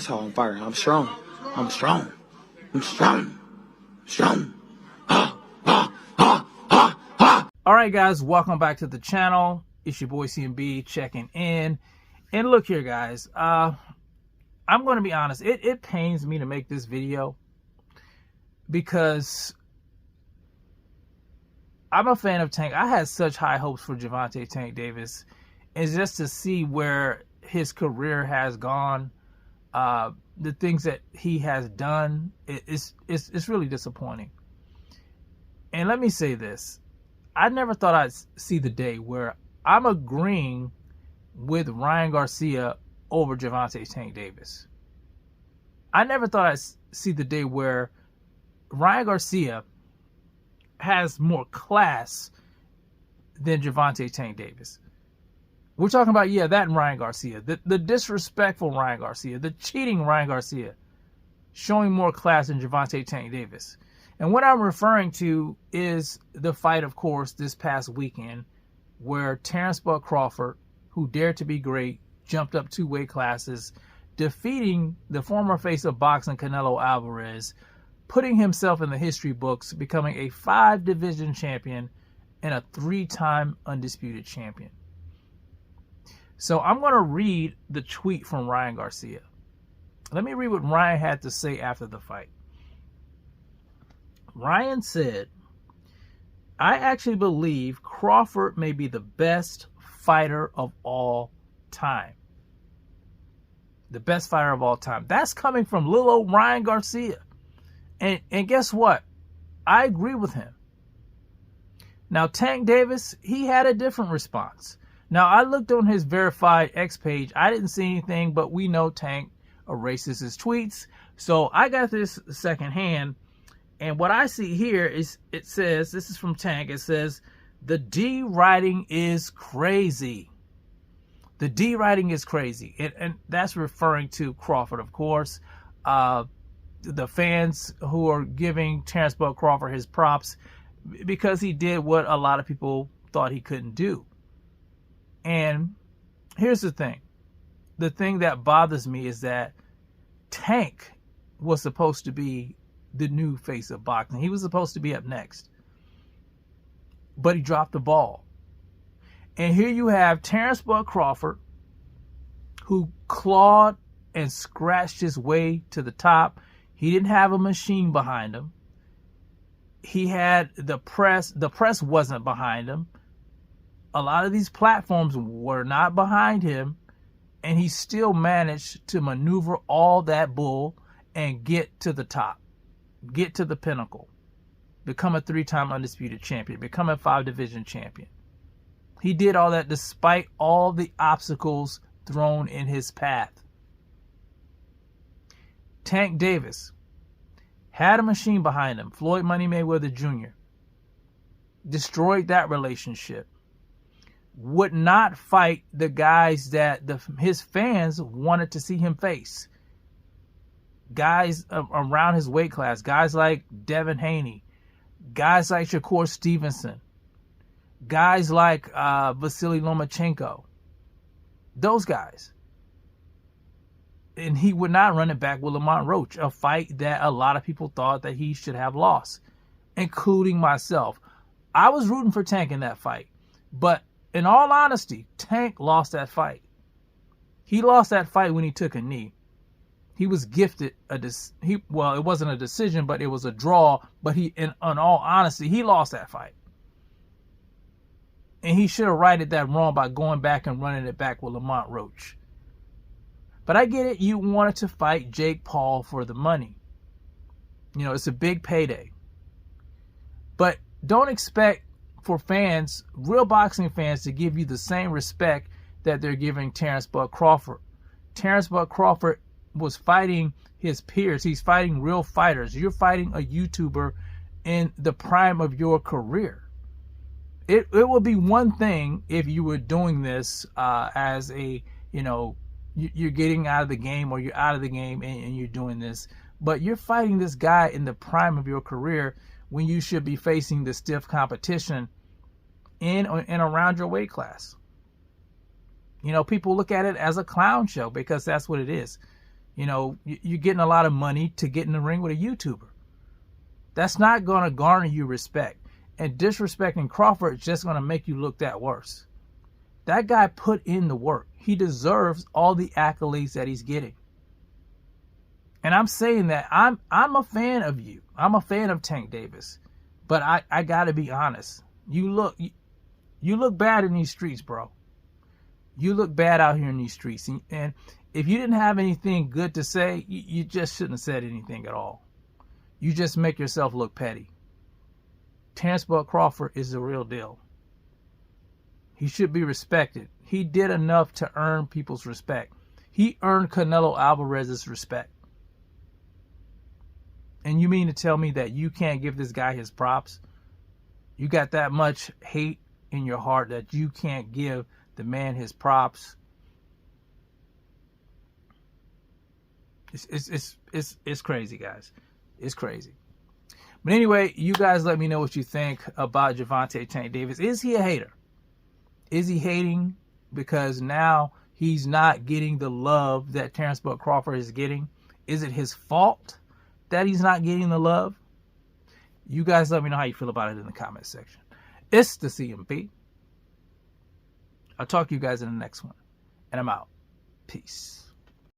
how I'm firing. I'm strong. I'm strong. I'm strong. Strong. All right, guys, welcome back to the channel. It's your boy CMB checking in. And look here, guys. I'm going to be honest. It pains me to make this video because I'm a fan of Tank. I had such high hopes for Gervonta Tank Davis. And just to see where his career has gone, the things that he has done, it's really disappointing. And let me say this. I never thought I'd see the day where I'm agreeing with Ryan Garcia over Gervonta Tank Davis. I never thought I'd see the day where Ryan Garcia has more class than Gervonta Tank Davis. We're talking about, that and Ryan Garcia. The disrespectful Ryan Garcia. The cheating Ryan Garcia. Showing more class than Gervonta Tank Davis. And what I'm referring to is the fight, of course, this past weekend where Terence Crawford, who dared to be great, jumped up 2 weight classes, defeating the former face of boxing Canelo Alvarez, putting himself in the history books, becoming a 5-division champion and a 3-time undisputed champion. So I'm going to read the tweet from Ryan Garcia. Let me read what Ryan had to say after the fight. Ryan said, "I actually believe Crawford may be the best fighter of all time." The best fighter of all time. That's coming from little old Ryan Garcia. And guess what? I agree with him. Now, Tank Davis, he had a different response. Now, I looked on his verified X page. I didn't see anything, but we know Tank erases his tweets. So I got this secondhand. And what I see here is, it says, this is from Tank, it says, "The D writing is crazy." The D writing is crazy. And that's referring to Crawford, of course. The fans who are giving Terence Crawford his props because he did what a lot of people thought he couldn't do. And here's the thing. The thing that bothers me is that Tank was supposed to be the new face of boxing. He was supposed to be up next. But he dropped the ball. And here you have Terence Crawford, who clawed and scratched his way to the top. He didn't have a machine behind him. He had the press. The press wasn't behind him. A lot of these platforms were not behind him. And he still managed to maneuver all that bull and get to the top. Get to the pinnacle. Become a 3-time undisputed champion. Become a 5-division champion. He did all that despite all the obstacles thrown in his path. Tank Davis had a machine behind him. Floyd Money Mayweather Jr. destroyed that relationship. Would not fight the guys that his fans wanted to see him face. Guys around his weight class. Guys like Devin Haney. Guys like Shakur Stevenson. Guys like Vasily Lomachenko. Those guys. And he would not run it back with Lamont Roach, a fight that a lot of people thought that he should have lost, including myself. I was rooting for Tank in that fight. But in all honesty, Tank lost that fight. He lost that fight when he took a knee. He was gifted it wasn't a decision, but it was a draw. But in all honesty, he lost that fight. And he should have righted that wrong by going back and running it back with Lamont Roach. But I get it. You wanted to fight Jake Paul for the money. You know, it's a big payday. But don't expect for fans, real boxing fans, to give you the same respect that they're giving Terence Crawford. Terence Crawford was fighting his peers. He's fighting real fighters. You're fighting a YouTuber in the prime of your career. It would be one thing if you were doing this as a, you're getting out of the game, or you're out of the game and you're doing this. But you're fighting this guy in the prime of your career when you should be facing the stiff competition in and around your weight class. People look at it as a clown show because that's what it is. You know, you're getting a lot of money to get in the ring with a YouTuber. That's not going to garner you respect. And disrespecting Crawford is just going to make you look that worse. That guy put in the work. He deserves all the accolades that he's getting. And I'm saying that I'm a fan of you. I'm a fan of Tank Davis. But I got to be honest. You look bad in these streets, bro. You look bad out here in these streets. And if you didn't have anything good to say, you just shouldn't have said anything at all. You just make yourself look petty. Terence Crawford is the real deal. He should be respected. He did enough to earn people's respect. He earned Canelo Alvarez's respect. And you mean to tell me that you can't give this guy his props? You got that much hate in your heart that you can't give the man his props? It's crazy, guys. It's crazy. But anyway, you guys let me know what you think about Gervonta Tank Davis. Is he a hater? Is he hating because now he's not getting the love that Terence Crawford is getting? Is it his fault that he's not getting the love? You guys let me know how you feel about it in the comment section. It's the CMP. I'll talk to you guys in the next one. And I'm out. Peace.